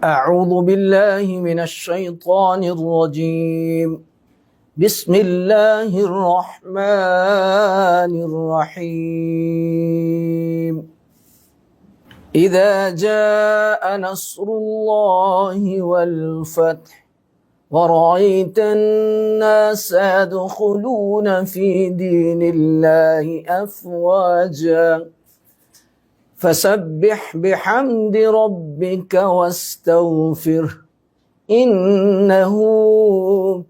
أعوذ بالله من الشيطان الرجيم. بسم الله الرحمن الرحيم. إذا جاء نصر الله والفتح ورأيت الناس يدخلون في دين الله أفواجا فسبح بحمد ربك واستغفره إنه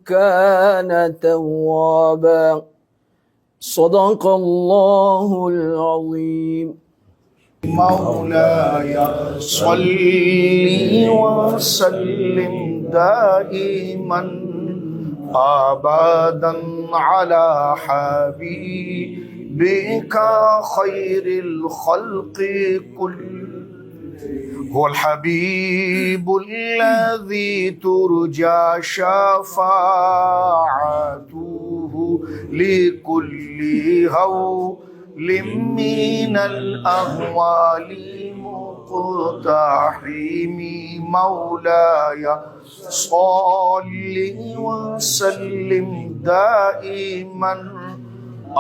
كان توابا. صدق الله العظيم. مولاي صل وسلم دائما ابدا على حبيبك خير الخلق كلهم. هو الحبيب الذي ترجى شفاعته لكل هول من الأهوال مقتحم. مولاي صل وسلم دائما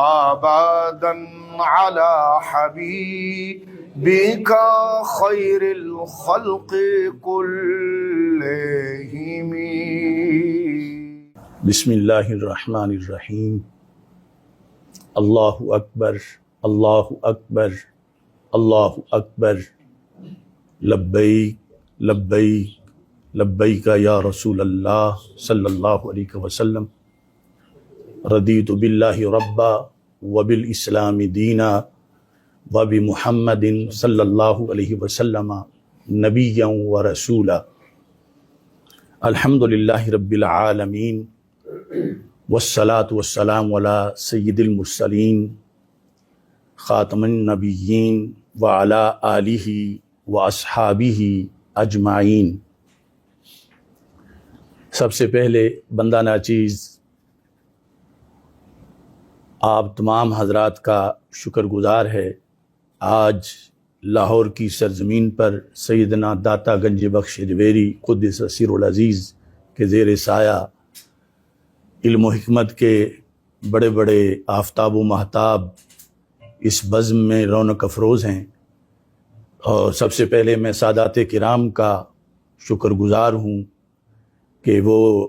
أبدا على حبيبك خير الخلق كلهم. بسم اللہ الرحمن الرحیم. اللہ اکبر اللہ اکبر اللہ اکبر. لبیک لبیک لبیک یا رسول اللہ صلی اللہ علیہ وسلم. رضیت باللہ ربا وبالاسلام دینا وبمحمد صلی اللہ علیہ وسلم نبیا ورسولا. الحمد للہ رب العالمین والصلاة والسلام علی سید المرسلین خاتم النبیین وعلی آلہ واصحابہ اجمعین. سب سے پہلے بندہ ناچیز آپ تمام حضرات کا شکر گزار ہے. آج لاہور کی سرزمین پر سیدنا داتا گنج بخش جویری قدس سر العزیز کے زیر سایہ علم و حکمت کے بڑے بڑے آفتاب و مہتاب اس بزم میں رونق افروز ہیں. اور سب سے پہلے میں سادات کرام کا شکر گزار ہوں کہ وہ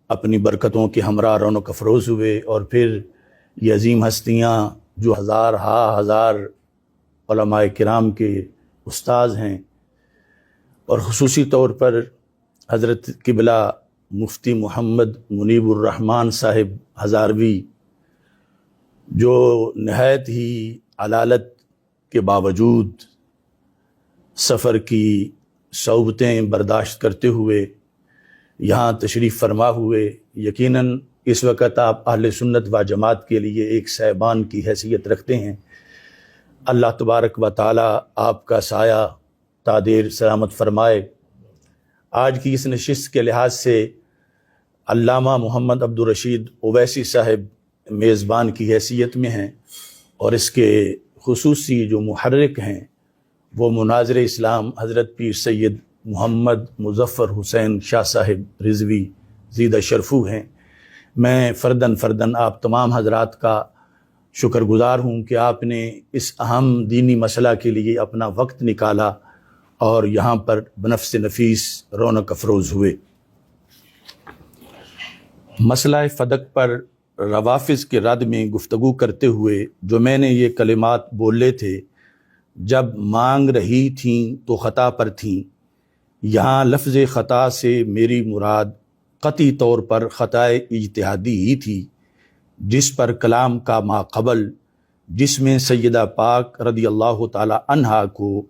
اپنی برکتوں کے ہمراہ رونق افروز ہوئے، اور پھر یہ عظیم ہستیاں جو ہزار علماء کرام کے استاذ ہیں، اور خصوصی طور پر حضرت قبلہ مفتی محمد منیب الرحمن صاحب ہزاروی، جو نہایت ہی علالت کے باوجود سفر کی صعوبتیں برداشت کرتے ہوئے یہاں تشریف فرما ہوئے. یقیناً اس وقت آپ اہل سنت و جماعت کے لیے ایک صاحبان کی حیثیت رکھتے ہیں. اللہ تبارک و تعالی آپ کا سایہ تا دیر سلامت فرمائے. آج کی اس نشست کے لحاظ سے علامہ محمد عبدالرشید اویسی صاحب میزبان کی حیثیت میں ہیں، اور اس کے خصوصی جو محرک ہیں وہ مناظر اسلام حضرت پیر سید محمد مظفر حسین شاہ صاحب رضوی زیدہ شرفو ہیں. میں فرداً آپ تمام حضرات کا شکر گزار ہوں کہ آپ نے اس اہم دینی مسئلہ کے لیے اپنا وقت نکالا اور یہاں پر بنفس نفیس رونق افروز ہوئے. مسئلہ فدق پر روافظ کے رد میں گفتگو کرتے ہوئے جو میں نے یہ کلمات بولے تھے، جب مانگ رہی تھیں تو خطا پر تھیں، یہاں لفظ خطا سے میری مراد قطعی طور پر خطائے اجتہادی ہی تھی، جس پر کلام کا ماقبل، جس میں سیدہ پاک رضی اللہ تعالی عنہا کو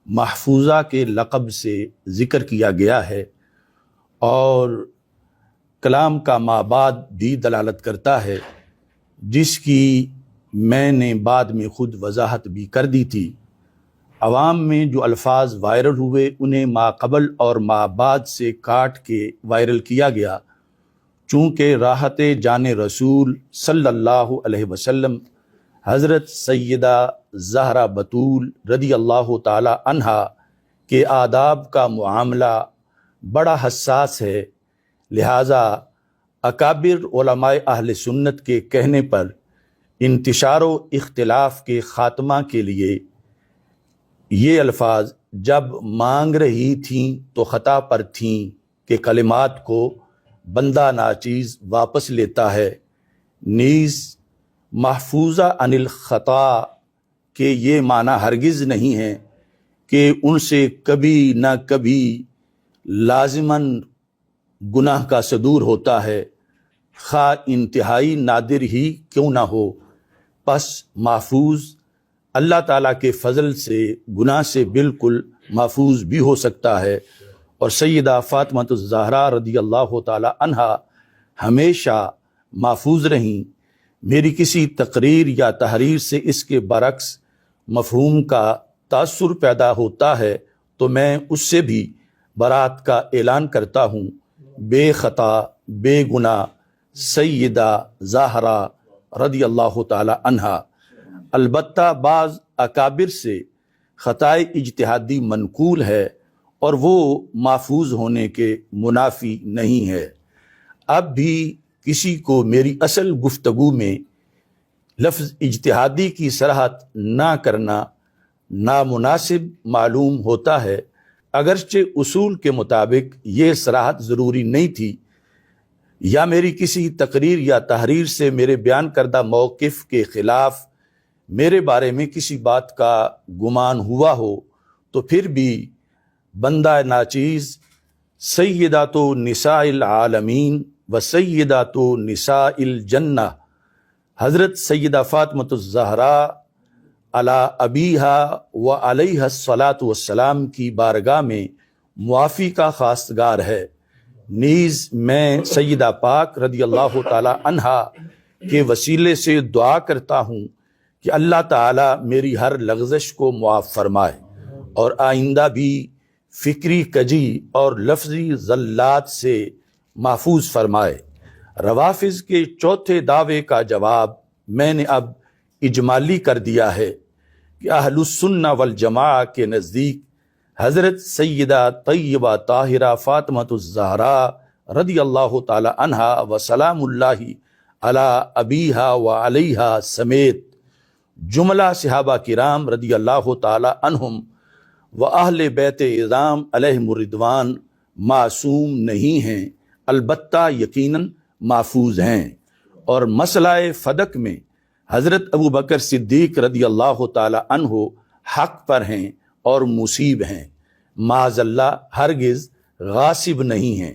محفوظہ کے لقب سے ذکر کیا گیا ہے، اور کلام کا مابعد بھی دلالت کرتا ہے، جس کی میں نے بعد میں خود وضاحت بھی کر دی تھی. عوام میں جو الفاظ وائرل ہوئے انہیں ماقبل اور مابعد سے کاٹ کے وائرل کیا گیا، چونکہ راحت جان رسول صلی اللہ علیہ وسلم حضرت سیدہ زہرا بطول رضی اللہ تعالی عنہا کہ آداب کا معاملہ بڑا حساس ہے، لہٰذا اکابر علماء اہل سنت کے کہنے پر انتشار و اختلاف کے خاتمہ کے لیے یہ الفاظ جب مانگ رہی تھیں تو خطا پر تھیں کہ کلمات کو بندہ ناچیز واپس لیتا ہے، نیز محفوظہ عن الخطا کہ یہ معنی ہرگز نہیں ہے کہ ان سے کبھی نہ کبھی لازماً گناہ کا صدور ہوتا ہے، خواہ انتہائی نادر ہی کیوں نہ ہو، پس محفوظ اللہ تعالیٰ کے فضل سے گناہ سے بالکل محفوظ بھی ہو سکتا ہے۔ اور سیدہ فاطمہ الزہرا رضی اللہ تعالیٰ عنہا ہمیشہ محفوظ رہیں۔ میری کسی تقریر یا تحریر سے اس کے برعکس مفہوم کا تاثر پیدا ہوتا ہے تو میں اس سے بھی برات کا اعلان کرتا ہوں۔ بے خطا بے گناہ سیدہ زہرا رضی اللہ تعالی عنہا۔ البتہ بعض اکابر سے خطائے اجتہادی منقول ہے اور وہ محفوظ ہونے کے منافی نہیں ہے۔ اب بھی کسی کو میری اصل گفتگو میں لفظ اجتہادی کی صراحت نہ کرنا نامناسب معلوم ہوتا ہے، اگرچہ اصول کے مطابق یہ صراحت ضروری نہیں تھی، یا میری کسی تقریر یا تحریر سے میرے بیان کردہ موقف کے خلاف میرے بارے میں کسی بات کا گمان ہوا ہو تو پھر بھی بندہ ناچیز سیدات نساء العالمین و سیدات نساء الجنہ حضرت سیدہ فاطمہ الزہرا علی ابیہا و علیہ الصلاۃ والسلام کی بارگاہ میں معافی کا خواستگار ہے۔ نیز میں سیدہ پاک رضی اللہ تعالی عنہا کے وسیلے سے دعا کرتا ہوں کہ اللہ تعالیٰ میری ہر لغزش کو معاف فرمائے اور آئندہ بھی فکری کجی اور لفظی زلات سے محفوظ فرمائے۔ روافظ کے چوتھے دعوے کا جواب میں نے اب اجمالی کر دیا ہے کہ اہل السنہ والجماعہ کے نزدیک حضرت سیدہ طیبہ طاہرہ فاطمہ الزہرا رضی اللہ تعالی عنہا و سلام اللہ علی ابیہا و علیہا سمیت جملہ صحابہ کرام رضی اللہ تعالی عنہم و اہل بیت اعظام علیہم الرضوان معصوم نہیں ہیں، البتہ یقیناً محفوظ ہیں، اور مسئلہ فدق میں حضرت ابو بکر صدیق رضی اللہ تعالی عنہ حق پر ہیں اور مصیب ہیں، معاذ اللہ ہرگز غاصب نہیں ہیں۔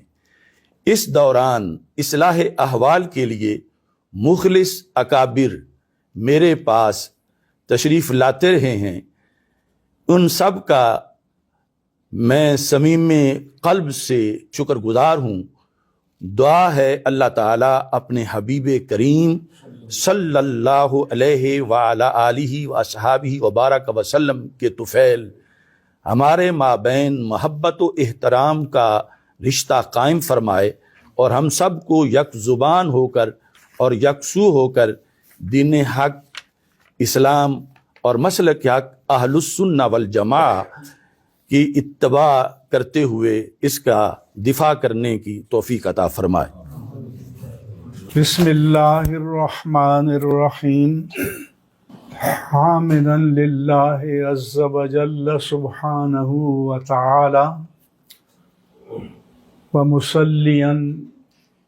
اس دوران اصلاح احوال کے لیے مخلص اکابر میرے پاس تشریف لاتے رہے ہیں، ان سب کا میں صمیم قلب سے شکر گزار ہوں۔ دعا ہے اللہ تعالیٰ اپنے حبیب کریم صلی اللہ علیہ وعلی آلہ واصحابہ وبارک وسلم کے طفیل ہمارے مابین محبت و احترام کا رشتہ قائم فرمائے اور ہم سب کو یک زبان ہو کر اور یکسو ہو کر دین حق، اسلام اور مسلک حق اہل السنہ والجماعہ کی اتباع کرتے ہوئے اس کا دفاع کرنے کی توفیق عطا فرمائے۔ بسم اللہ الرحمن الرحیم، حامدا للہ عز وجل سبحانہ وتعالی ومصلیا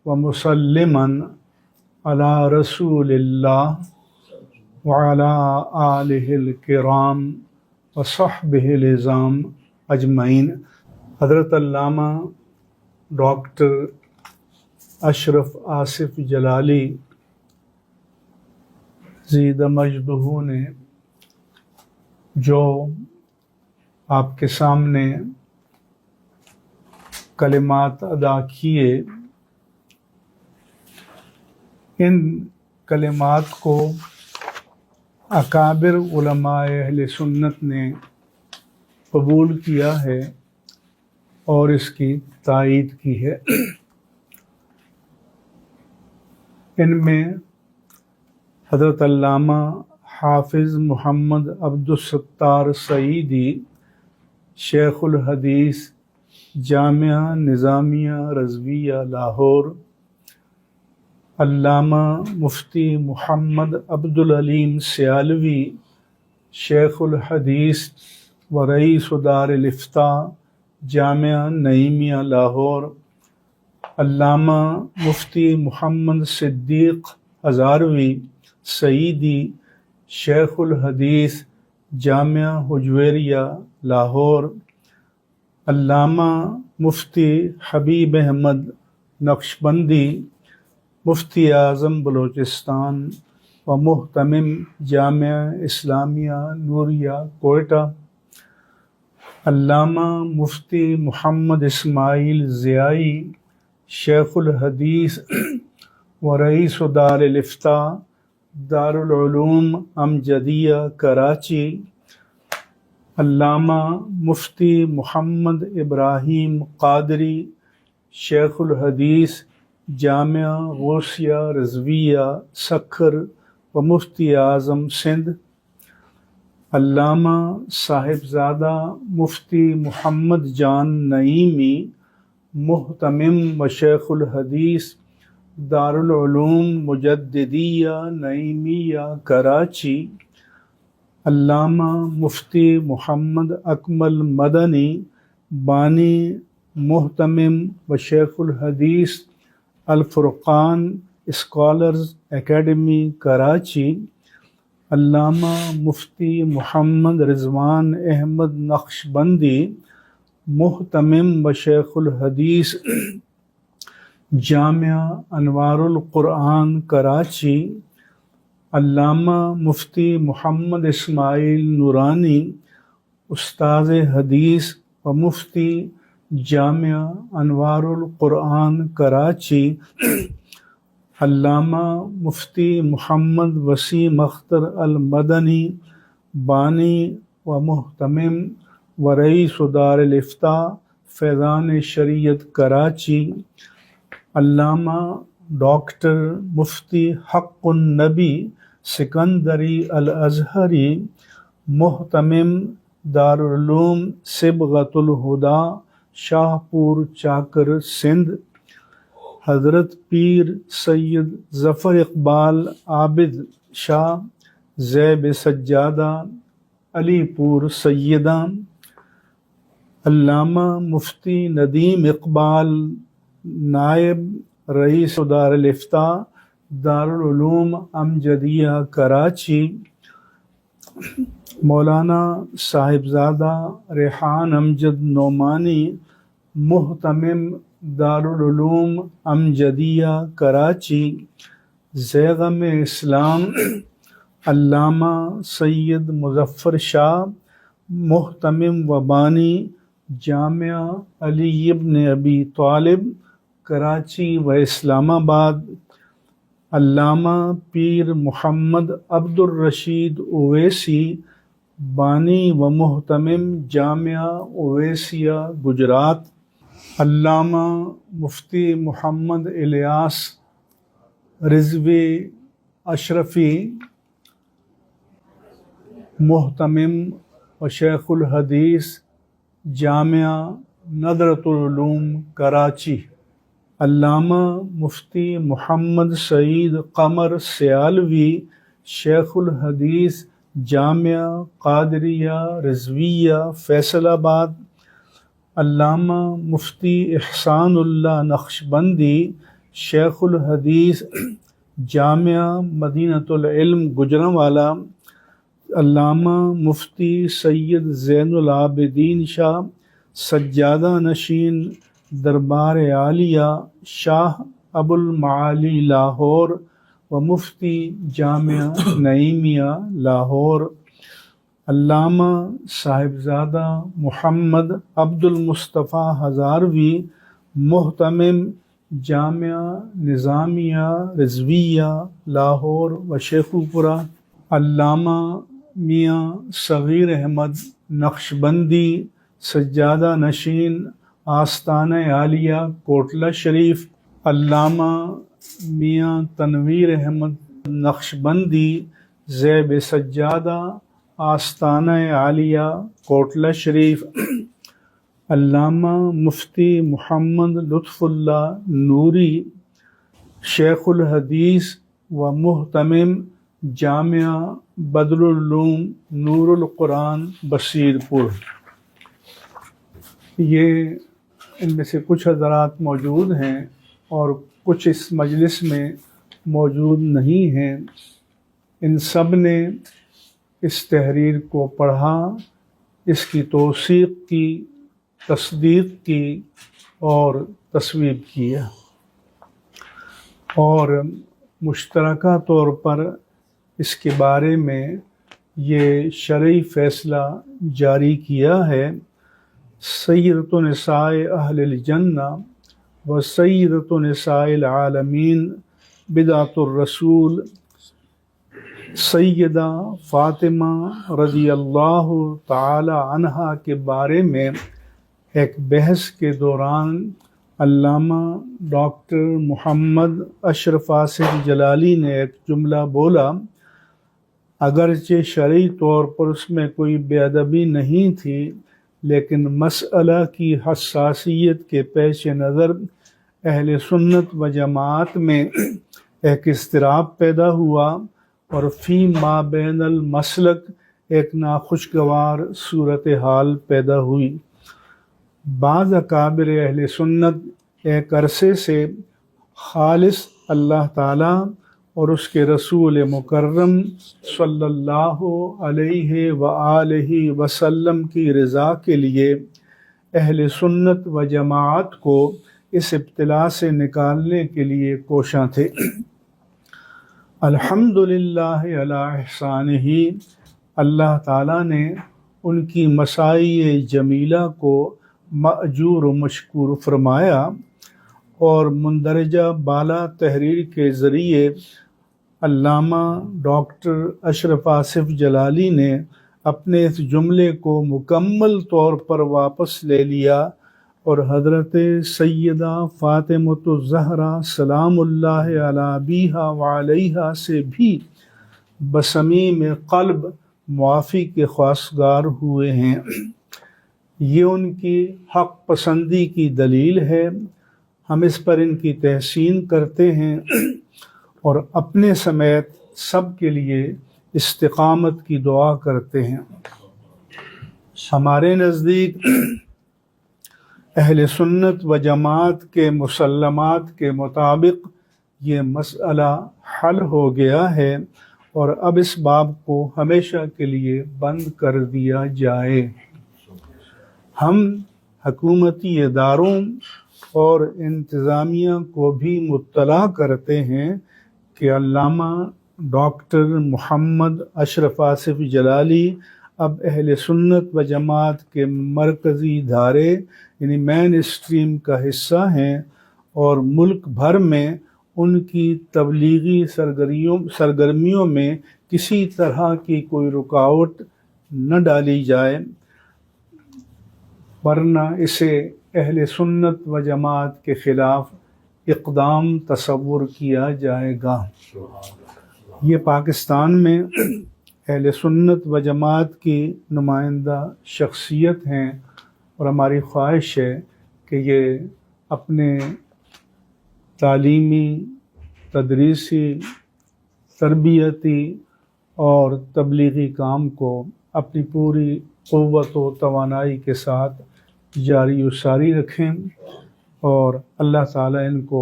ومسلما علی رسول اللہ وعلی آلہ الکرام وصحبہ العظام اجمعین۔ حضرت علامہ ڈاکٹر اشرف آصف جلالی زید مجدہ نے جو آپ کے سامنے کلمات ادا کیے، ان کلمات کو اکابر علماء اہل سنت نے قبول کیا ہے اور اس کی تائید کی ہے۔ ان میں حضرت علامہ حافظ محمد عبد الستار سعیدی شیخ الحدیث جامعہ نظامیہ رضویہ لاہور، علامہ مفتی محمد عبدالعلیم سیالوی شیخ الحدیث و رئیس دار الافتاء جامعہ نعیمیہ لاہور، علامہ مفتی محمد صدیق ہزاروی سعیدی شیخ الحدیث جامعہ حجویریہ لاہور، علامہ مفتی حبیب احمد نقشبندی مفتی اعظم بلوچستان و محتمم جامعہ اسلامیہ نوریہ کوئٹہ، علامہ مفتی محمد اسماعیل ضیائی شیخ الحدیث و رئیس دار الافتاء دارالعلوم امجدیہ کراچی، علامہ مفتی محمد ابراہیم قادری شیخ الحدیث جامعہ غوثیہ رضویہ سکھر و مفتی اعظم سندھ، علامہ صاحبزادہ مفتی محمد جان نعیمی محتمم و شیخ الحدیث دارالعلوم مجددیہ نعیمیہ کراچی، علامہ مفتی محمد اکمل مدنی بانی محتمم و شیخ الحدیث الفرقان اسکالرز اکیڈمی کراچی، علامہ مفتی محمد رضوان احمد نقشبندی محتمم و شیخ الحدیث جامعہ انوار القرآن کراچی، علامہ مفتی محمد اسماعیل نورانی استاذ حدیث و مفتی جامعہ انوار القرآن کراچی، علامہ مفتی محمد وسیم اختر المدنی بانی و محتمم و رئیس دار الافتاء فیضان شریعت کراچی، علامہ ڈاکٹر مفتی حق النبی سکندری الازہری محتمم دارالعلوم صبغۃ الہدیٰ شاہ پور چاکر سندھ، حضرت پیر سید ظفر اقبال عابد شاہ زیب سجادہ علی پور سیدہ، علامہ مفتی ندیم اقبال نائب رئیس دار الافتاء دارالعلوم امجدیہ کراچی، مولانا صاحبزادہ ریحان امجد نعمانی محتمم دارالعلوم امجدیہ کراچی، زیغم اسلام علامہ سید مظفر شاہ محتمم و بانی جامعہ علی ابن ابی طالب کراچی و اسلام آباد، علامہ پیر محمد عبد الرشید اویسی بانی و محتمم جامعہ اویسیہ گجرات، علامہ مفتی محمد الیاس رضوی اشرفی محتمم و شیخ الحدیث جامعہ ندرۃ العلوم کراچی، علامہ مفتی محمد سعید قمر سیالوی شیخ الحدیث جامعہ قادریہ رضویہ فیصل آباد، علامہ مفتی احسان اللہ نقشبندی شیخ الحدیث جامعہ مدینۃ العلم گوجرانوالا، علامہ مفتی سید زین العابدین شاہ سجادہ نشین دربار عالیہ شاہ ابو المعالی لاہور و مفتی جامعہ نعیمیہ لاہور، علامہ صاحبزادہ محمد عبد المصطفیٰ ہزاروی محتمم جامعہ نظامیہ رضویہ لاہور و شیخوپورہ، علامہ میاں صغیر احمد نقشبندی سجادہ نشین آستانہ عالیہ کوٹلہ شریف، علامہ میاں تنویر احمد نقشبندی زیب سجادہ آستانہ عالیہ کوٹلہ شریف، علامہ مفتی محمد لطف اللہ نوری، شیخ الحدیث و محتمم جامعہ بدر العلوم نور القرآن بصیر پور۔ یہ ان میں سے کچھ حضرات موجود ہیں اور کچھ اس مجلس میں موجود نہیں ہیں۔ ان سب نے اس تحریر کو پڑھا، اس کی توثیق کی، تصدیق کی اور تصویب کیا، اور مشترکہ طور پر اس کے بارے میں یہ شرعی فیصلہ جاری کیا ہے: سیدۃ نساء اہل الجنہ و سیدۃ نساء العالمین بدعۃ الرسول سیدہ فاطمہ رضی اللہ تعالی عنہا کے بارے میں ایک بحث کے دوران علامہ ڈاکٹر محمد اشرف آصف جلالی نے ایک جملہ بولا: اگرچہ شرعی طور پر اس میں کوئی بے ادبی نہیں تھی، لیکن مسئلہ کی حساسیت کے پیش نظر اہل سنت و جماعت میں ایک اضطراب پیدا ہوا اور فی ما بین المسلک ایک ناخوشگوار صورتحال پیدا ہوئی۔ بعض اکابر اہل سنت ایک عرصے سے خالص اللہ تعالیٰ اور اس کے رسول مکرم صلی اللہ علیہ وآلہ وسلم کی رضا کے لیے اہل سنت و جماعت کو اس ابتلا سے نکالنے کے لیے کوشاں تھے۔ الحمدللہ علی احسانہ، اللہ تعالیٰ نے ان کی مساعی جمیلہ کو مأجور و مشکور فرمایا اور مندرجہ بالا تحریر کے ذریعے علامہ ڈاکٹر اشرف آصف جلالی نے اپنے اس جملے کو مکمل طور پر واپس لے لیا اور حضرت سیدہ فاطمۃ الزہرا سلام اللہ علی ابیہا وعلیہا سے بھی بصمیم قلب معافی کے خواستگار ہوئے ہیں۔ یہ ان کی حق پسندی کی دلیل ہے۔ ہم اس پر ان کی تحسین کرتے ہیں اور اپنے سمیت سب کے لیے استقامت کی دعا کرتے ہیں۔ ہمارے نزدیک اہل سنت و جماعت کے مسلمات کے مطابق یہ مسئلہ حل ہو گیا ہے اور اب اس باب کو ہمیشہ کے لیے بند کر دیا جائے۔ ہم حکومتی اداروں اور انتظامیہ کو بھی مطلع کرتے ہیں کہ علامہ ڈاکٹر محمد اشرف آصف جلالی اب اہل سنت و جماعت کے مرکزی دھارے یعنی مین اسٹریم کا حصہ ہیں اور ملک بھر میں ان کی تبلیغی سرگرمیوں میں کسی طرح کی کوئی رکاوٹ نہ ڈالی جائے، ورنہ اسے اہل سنت و جماعت کے خلاف اقدام تصور کیا جائے گا۔ یہ پاکستان میں اہل سنت و جماعت کی نمائندہ شخصیت ہیں اور ہماری خواہش ہے کہ یہ اپنے تعلیمی، تدریسی، تربیتی اور تبلیغی کام کو اپنی پوری قوت و توانائی کے ساتھ جاری و ساری رکھیں اور اللہ تعالیٰ ان کو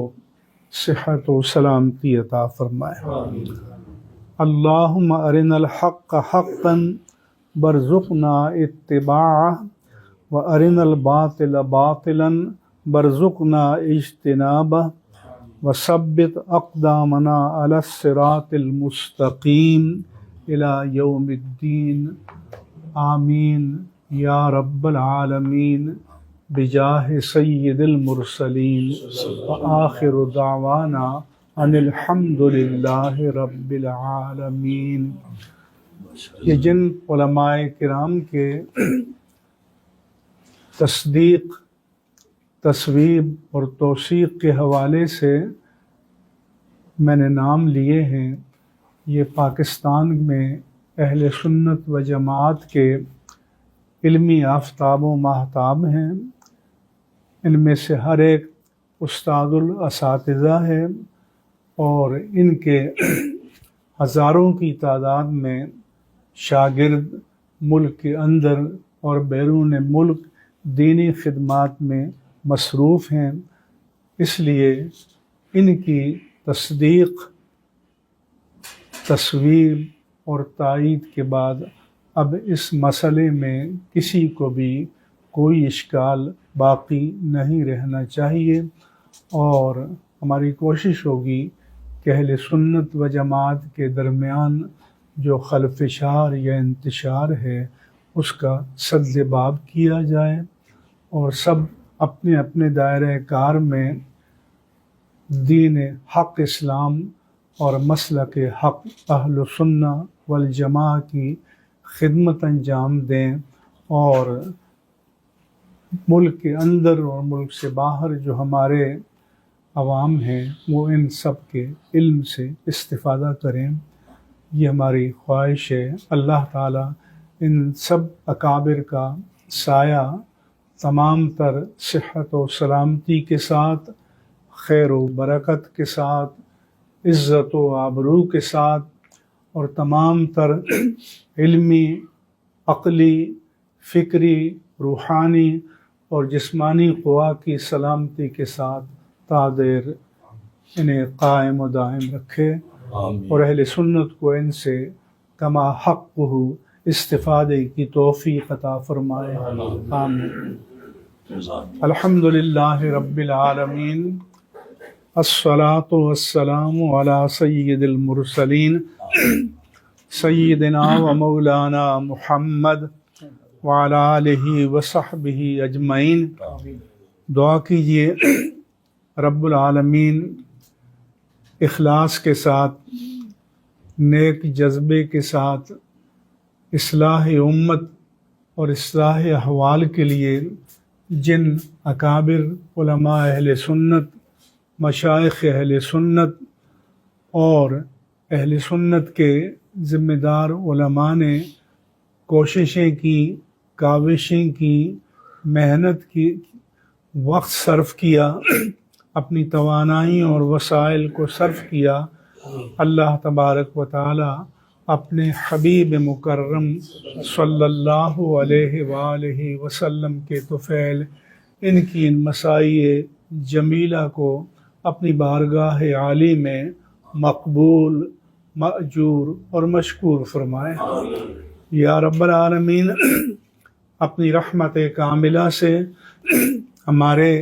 صحت و سلامتی عطا فرمائے۔ اللہم ارنا الحق حقا وارزقنا اتباعہ وارنا الباطل باطلا وارزقنا اجتنابہ وثبت اقدامنا علی الصراط المستقیم الی یوم الدین، آمین یا رب العالمین، بجاہ سید المرسلین، وآخر دعوانا ان الحمد للہ رب العالمین۔ یہ جن علماء کرام کے تصدیق، تصویب اور توثیق کے حوالے سے میں نے نام لیے ہیں، یہ پاکستان میں اہل سنت و جماعت کے علمی آفتاب و ماہتاب ہیں ان میں سے ہر ایک استاد الاساتذہ ہے اور ان کے ہزاروں کی تعداد میں شاگرد ملک کے اندر اور بیرون ملک دینی خدمات میں مصروف ہیں. اس لیے ان کی تصدیق، تصویب اور تائید کے بعد اب اس مسئلے میں کسی کو بھی کوئی اشکال باقی نہیں رہنا چاہیے، اور ہماری کوشش ہوگی کہ اہل سنت و جماعت کے درمیان جو خلفشار یا انتشار ہے اس کا سد باب کیا جائے، اور سب اپنے اپنے دائرہ کار میں دین حق اسلام اور مسلک حق اہل سنہ والجماع کی خدمت انجام دیں، اور ملک کے اندر اور ملک سے باہر جو ہمارے عوام ہیں وہ ان سب کے علم سے استفادہ کریں. یہ ہماری خواہش ہے. اللہ تعالیٰ ان سب اکابر کا سایہ تمام تر صحت و سلامتی کے ساتھ، خیر و برکت کے ساتھ، عزت و آبرو کے ساتھ، اور تمام تر علمی، عقلی، فکری، روحانی اور جسمانی قوا کی سلامتی کے ساتھ تا دیر انہیں قائم و دائم رکھے، اور اہل سنت کو ان سے کما حقہ استفادے کی توفیق عطا فرمائے. آمین. الحمد للہ رب العالمین، الصلاۃ والسلام علی سید المرسلین سیدنا و مولانا محمد وعلی آلہ وصحبہ اجمعین. دعا کیجیے رب العالمین اخلاص کے ساتھ، نیک جذبے کے ساتھ اصلاح امت اور اصلاح احوال کے لیے جن اکابر علماء اہل سنت، مشائخ اہل سنت اور اہل سنت کے ذمہ دار علماء نے کوششیں کی، کاوشیں کی، محنت کی، وقت صرف کیا، اپنی توانائی اور وسائل کو صرف کیا، اللہ تبارک و تعالی اپنے حبیب مکرم صلی اللہ علیہ وآلہ وسلم کے طفیل ان کی ان مسائی جمیلہ کو اپنی بارگاہ عالی میں مقبول، مأجور اور مشکور فرمائے. یا رب العالمین اپنی رحمت کاملہ سے ہمارے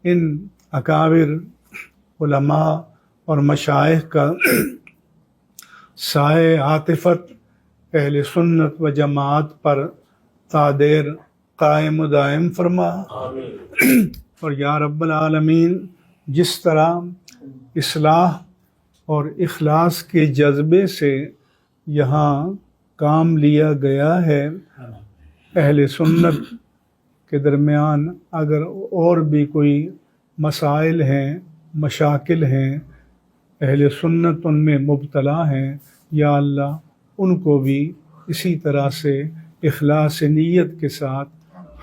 ان اکابر علماء اور مشائخ کا سائے عاطفت اہل سنت و جماعت پر تا دیر قائم و دائم فرما. اور یا رب العالمین جس طرح اصلاح اور اخلاص کے جذبے سے یہاں کام لیا گیا ہے، اہل سنت کے درمیان اگر اور بھی کوئی مسائل ہیں، مشاکل ہیں، اہل سنت ان میں مبتلا ہیں، یا اللہ ان کو بھی اسی طرح سے اخلاص نیت کے ساتھ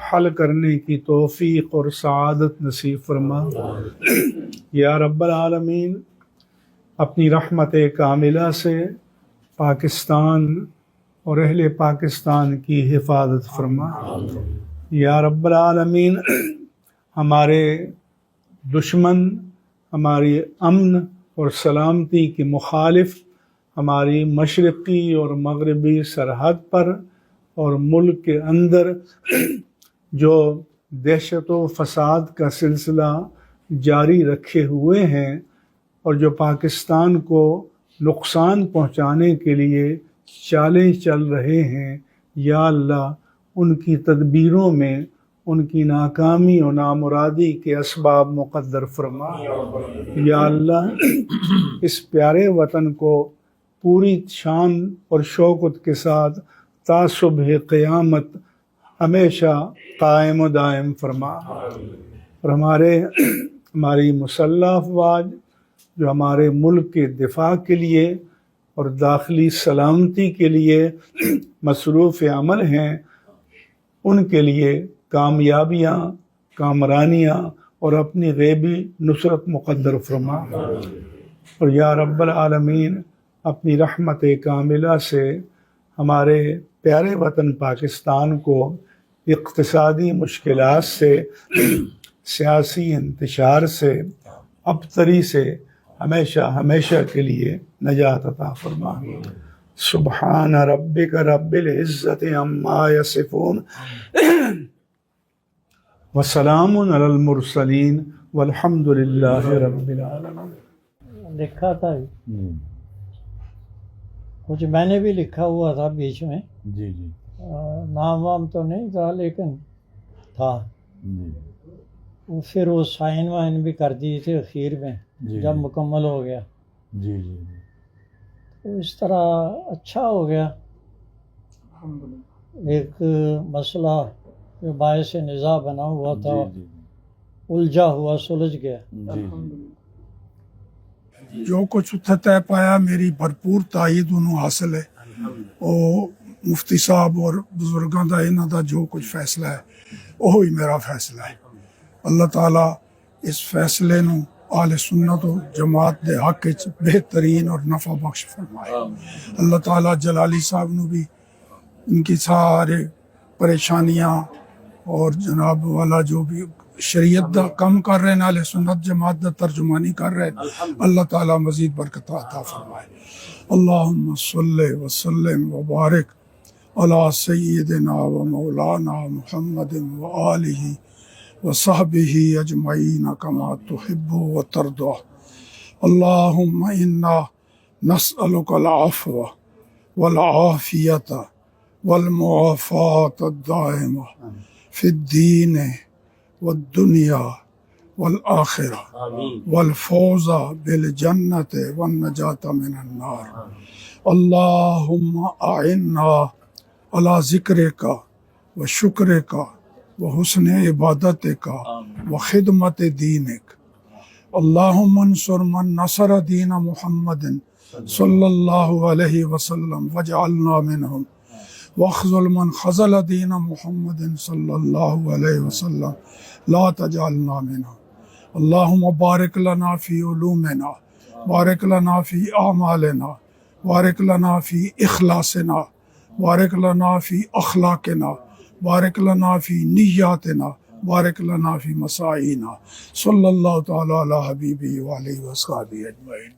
حل کرنے کی توفیق اور سعادت نصیب فرما. یا رب العالمین اپنی رحمت کاملہ سے پاکستان اور اہل پاکستان کی حفاظت فرما. یا رب العالمین ہمارے دشمن، ہماری امن اور سلامتی کی مخالف ہماری مشرقی اور مغربی سرحد پر اور ملک کے اندر جو دہشت و فساد کا سلسلہ جاری رکھے ہوئے ہیں اور جو پاکستان کو نقصان پہنچانے کے لیے چالیں چل رہے ہیں، یا اللہ ان کی تدبیروں میں ان کی ناکامی و نامرادی کے اسباب مقدر فرما. یا اللہ اس پیارے وطن کو پوری شان اور شوکت کے ساتھ تا صبح قیامت ہمیشہ قائم و دائم فرما. اور ہماری مسلح افواج جو ہمارے ملک کے دفاع کے لیے اور داخلی سلامتی کے لیے مصروف عمل ہیں، ان کے لیے کامیابیاں، کامرانیاں اور اپنی غیبی نصرت مقدر فرما، اور یا رب العالمین اپنی رحمت کاملہ سے ہمارے پیارے وطن پاکستان کو اقتصادی مشکلات سے، سیاسی انتشار سے، ابتری سے ہمیشہ کے لیے نجات عطا فرما۔ سبحان ربک رب العزت عما یصفون وسلام علی المرسلین والحمد للہ رب العالمین۔ لکھا تھا کچھ میں نے بھی لکھا ہوا تھا بیچ میں، جی جی نام وام تو نہیں تھا لیکن تھا، وہ پھر وہ سائن وائن بھی کر دیے تھے اخیر میں جب مکمل ہو گیا، جی جی تو اس طرح اچھا ہو گیا۔ ایک مسئلہ جو باعث نزاع بنا ہوا تھا الجھا ہوا سلجھ گیا۔ جو کچھ اتھے طے پایا میری بھرپور تائید انہوں حاصل ہے، وہ مفتی صاحب اور بزرگاں دا انہاں دا جو کچھ فیصلہ ہے وہی میرا فیصلہ ہے۔ اللہ تعالیٰ اس فیصلے نو اہل سنت و جماعت دے حق وچ بہترین اور نفع بخش فرمائے۔ اللہ تعالیٰ جلالی صاحب نو بھی ان کی سارے پریشانیاں اور جناب والا جو بھی شریعت دا کم کر رہے ہیں، اہل سنت جماعت دا ترجمانی کر رہے ہیں، اللہ تعالیٰ مزید برکت عطا فرمائے۔ اللہم صلی وسلم وبارک علی سیدنا و مولانا محمد و آلہ وصحبہ اجمعین کما تحب و ترضى۔ اللہم انا نسألک العفو والعافیت والمعافاة الدائمہ فی الدین والدنیا والآخرہ والفوز بالجنت والنجاة من النار۔ اللہم اعنا علی ذکرک و شکرک و حسن عبادتک و خدمت دینک۔ اللہم انصر من نصر دین محمد صلی اللہ علیہ وسلم واجعلنا منہم، واخذل من خذل دین محمد صلی اللہ علیہ وسلم لا تجعلنا منہم۔ اللہم بارک لنا فی علومنا، بارک لنا فی اعمالنا، بارک لنا فی اخلاصنا، بارک لنا فی اخلاقنا، بارک لنا فی نیاتنا، بارک لنا فی مساعینا۔ صلی اللہ تعالی علی حبیبی وعلیہ وصحبہ اجمعین۔